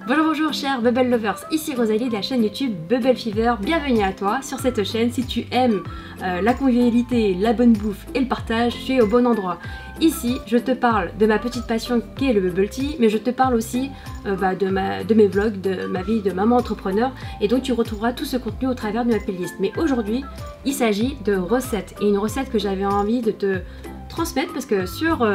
Bonjour chers Bubble Lovers, ici Rosalie de la chaîne YouTube Bubble Fever. Bienvenue à toi sur cette chaîne. Si tu aimes la convivialité, la bonne bouffe et le partage, tu es au bon endroit. Ici, je te parle de ma petite passion qui est le bubble tea, mais je te parle aussi de mes vlogs, de ma vie de maman entrepreneur, et donc tu retrouveras tout ce contenu au travers de ma playlist. Mais aujourd'hui, il s'agit de recettes, et une recette que j'avais envie de te transmettre parce que sur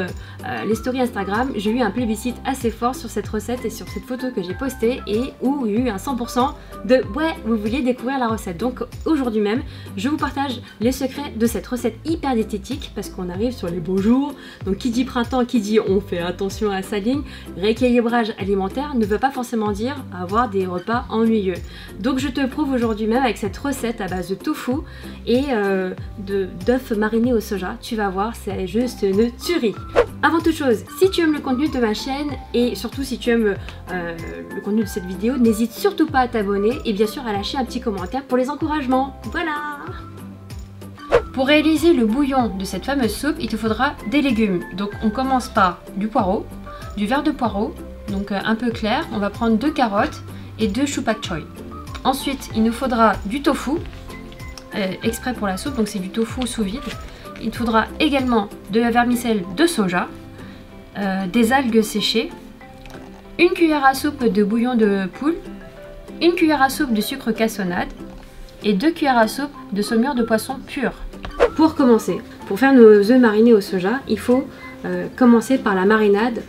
les stories Instagram, j'ai eu un plébiscite assez fort sur cette recette et sur cette photo que j'ai postée, et où il y a eu un 100% de ouais, vous vouliez découvrir la recette. Donc aujourd'hui même, je vous partage les secrets de cette recette hyper diététique parce qu'on arrive sur les beaux jours. Donc qui dit printemps, qui dit on fait attention à sa ligne, rééquilibrage alimentaire ne veut pas forcément dire avoir des repas ennuyeux. Donc je te prouve aujourd'hui même avec cette recette à base de tofu et d'œufs marinés au soja. Tu vas voir, c'est juste une tuerie. Avant toute chose, si tu aimes le contenu de ma chaîne et surtout si tu aimes le contenu de cette vidéo, n'hésite surtout pas à t'abonner et bien sûr à lâcher un petit commentaire pour les encouragements. Voilà! Pour réaliser le bouillon de cette fameuse soupe, il te faudra des légumes. Donc on commence par du poireau, du verre de poireau, donc un peu clair. On va prendre 2 carottes et 2 choux pak choy. Ensuite, il nous faudra du tofu, exprès pour la soupe, donc c'est du tofu sous vide. Il te faudra également de la vermicelle de soja, des algues séchées, une cuillère à soupe de bouillon de poule, une cuillère à soupe de sucre cassonade et 2 cuillères à soupe de saumure de poisson pur. Pour commencer, pour faire nos œufs marinés au soja, il faut commencer par la marinade.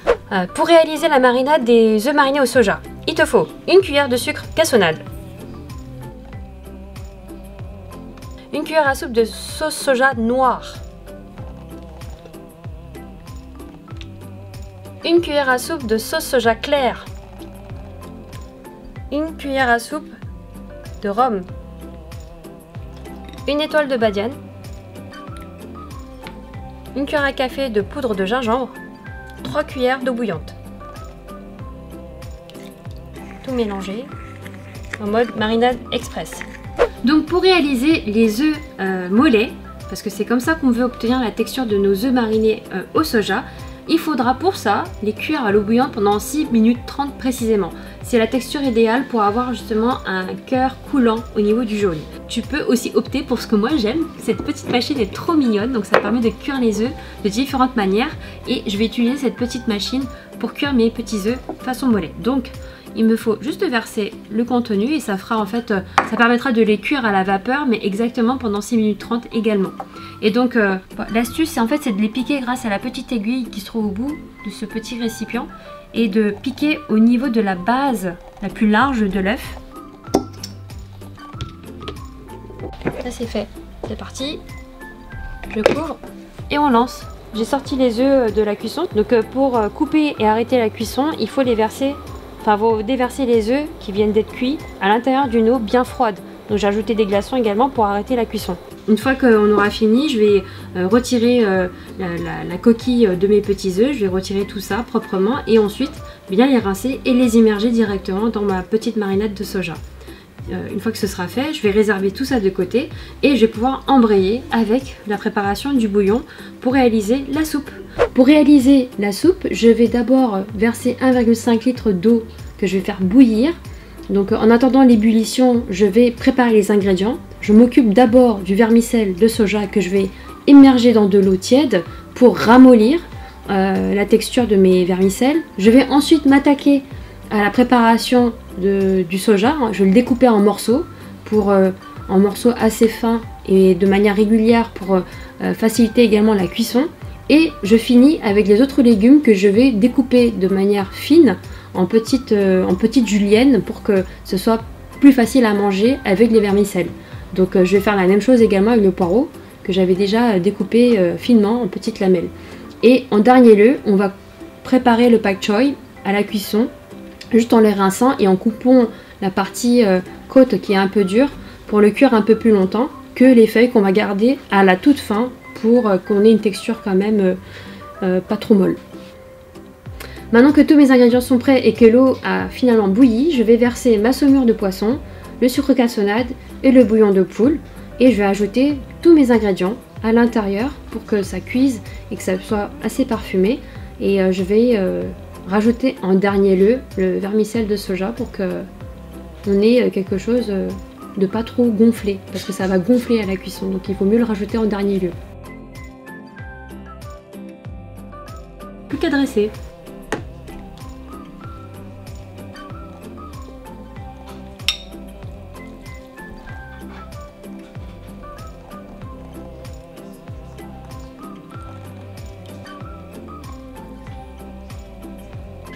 Pour réaliser la marinade des œufs marinés au soja, il te faut une cuillère de sucre cassonade, une cuillère à soupe de sauce soja noire, une cuillère à soupe de sauce soja claire, une cuillère à soupe de rhum, une étoile de badiane, une cuillère à café de poudre de gingembre, 3 cuillères d'eau bouillante. Tout mélanger en mode marinade express. Donc pour réaliser les œufs mollets, parce que c'est comme ça qu'on veut obtenir la texture de nos œufs marinés au soja, il faudra pour ça les cuire à l'eau bouillante pendant 6 minutes 30 précisément. C'est la texture idéale pour avoir justement un cœur coulant au niveau du jaune. Tu peux aussi opter pour ce que moi j'aime. Cette petite machine est trop mignonne, donc ça permet de cuire les œufs de différentes manières. Et je vais utiliser cette petite machine pour cuire mes petits œufs façon mollet. Donc il me faut juste verser le contenu et ça fera en fait, ça permettra de les cuire à la vapeur, mais exactement pendant 6 minutes 30 également. Et donc l'astuce c'est de les piquer grâce à la petite aiguille qui se trouve au bout de ce petit récipient et de piquer au niveau de la base la plus large de l'œuf. Ça c'est fait, c'est parti, je couvre et on lance. J'ai sorti les œufs de la cuisson, donc pour couper et arrêter la cuisson, il faut les verser. Enfin, vous déversez les œufs qui viennent d'être cuits à l'intérieur d'une eau bien froide. Donc j'ai ajouté des glaçons également pour arrêter la cuisson. Une fois qu'on aura fini, je vais retirer la coquille de mes petits œufs. Je vais retirer tout ça proprement et ensuite bien les rincer et les immerger directement dans ma petite marinade de soja. Une fois que ce sera fait, je vais réserver tout ça de côté et je vais pouvoir embrayer avec la préparation du bouillon pour réaliser la soupe. Pour réaliser la soupe, je vais d'abord verser 1,5 litre d'eau que je vais faire bouillir. Donc en attendant l'ébullition, je vais préparer les ingrédients. Je m'occupe d'abord du vermicelle de soja que je vais immerger dans de l'eau tiède pour ramollir la texture de mes vermicelles. Je vais ensuite m'attaquer à la préparation du soja. Je vais le découper en morceaux, en morceaux assez fins et de manière régulière pour faciliter également la cuisson. Et je finis avec les autres légumes que je vais découper de manière fine en petites juliennes pour que ce soit plus facile à manger avec les vermicelles. Donc je vais faire la même chose également avec le poireau que j'avais déjà découpé finement en petites lamelles. Et en dernier lieu, on va préparer le pak choy à la cuisson juste en les rinçant et en coupant la partie côte qui est un peu dure pour le cuire un peu plus longtemps que les feuilles qu'on va garder à la toute fin pour qu'on ait une texture quand même pas trop molle. Maintenant que tous mes ingrédients sont prêts et que l'eau a finalement bouilli, je vais verser ma saumure de poisson, le sucre cassonade et le bouillon de poule et je vais ajouter tous mes ingrédients à l'intérieur pour que ça cuise et que ça soit assez parfumé et je vais rajouter en dernier lieu le vermicelle de soja pour que on ait quelque chose de pas trop gonflé, parce que ça va gonfler à la cuisson, donc il vaut mieux le rajouter en dernier lieu. Plus qu'à dresser.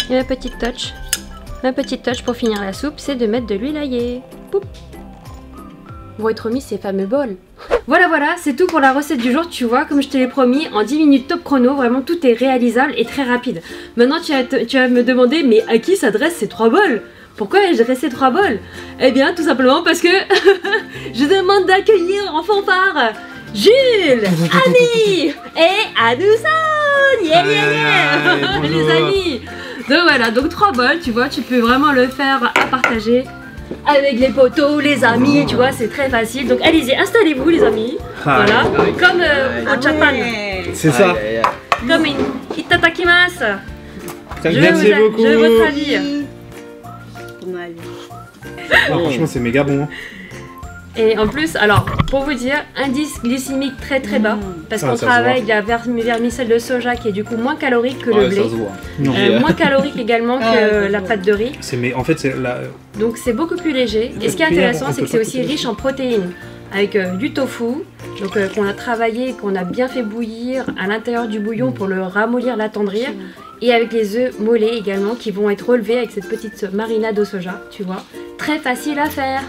Et ma petite touch pour finir la soupe, c'est de mettre de l'huile aillée. Poup. Vont être mis ces fameux bols. Voilà, c'est tout pour la recette du jour. Tu vois, comme je te l'ai promis, en 10 minutes top chrono, vraiment tout est réalisable et très rapide. Maintenant, tu vas me demander, mais à qui s'adressent ces 3 bols? Pourquoi ai-je dressé 3 bols? Eh bien, tout simplement parce que je demande d'accueillir en fanfare Jules, Annie et Addison. Yeah, les amis. Donc voilà, donc 3 bols, tu vois, tu peux vraiment le faire à partager avec les potos, les amis, tu vois, c'est très facile. Donc allez-y, installez-vous les amis. Voilà, comme au Japan. C'est ça. Comme itadakimasu. Merci beaucoup. Je veux votre avis. Franchement, c'est méga bon. Hein. Et en plus, alors, pour vous dire, indice glycémique très bas, parce qu'on travaille la vermicelle de soja qui est du coup moins calorique que le blé, moins calorique également que la pâte de riz. Mais en fait, c'est la... Donc c'est beaucoup plus léger. Et ce qui est intéressant, c'est que c'est aussi riche en protéines, avec du tofu, donc qu'on a travaillé, qu'on a bien fait bouillir à l'intérieur du bouillon pour le ramollir, l'attendrir, et avec les œufs mollets également qui vont être relevés avec cette petite marinade au soja, tu vois. Très facile à faire.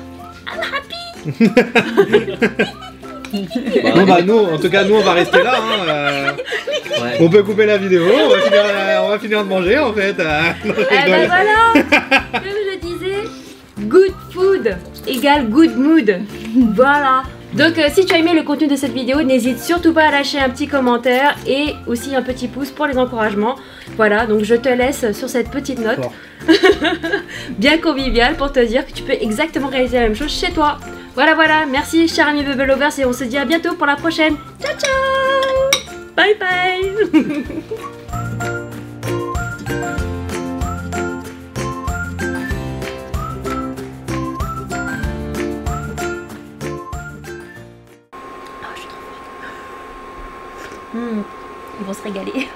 I'm happy. Bon bah nous, en tout cas nous on va rester là hein, ouais. On peut couper la vidéo, on va finir de manger en fait. Eh ben voilà. Comme je disais, good food égale good mood. Voilà. Donc si tu as aimé le contenu de cette vidéo, n'hésite surtout pas à lâcher un petit commentaire et aussi un petit pouce pour les encouragements. Voilà, donc je te laisse sur cette petite note bien conviviale pour te dire que tu peux exactement réaliser la même chose chez toi. Voilà, merci chers amis Bubble Lovers et on se dit à bientôt pour la prochaine. Ciao ciao. Bye bye. Ils vont se régaler.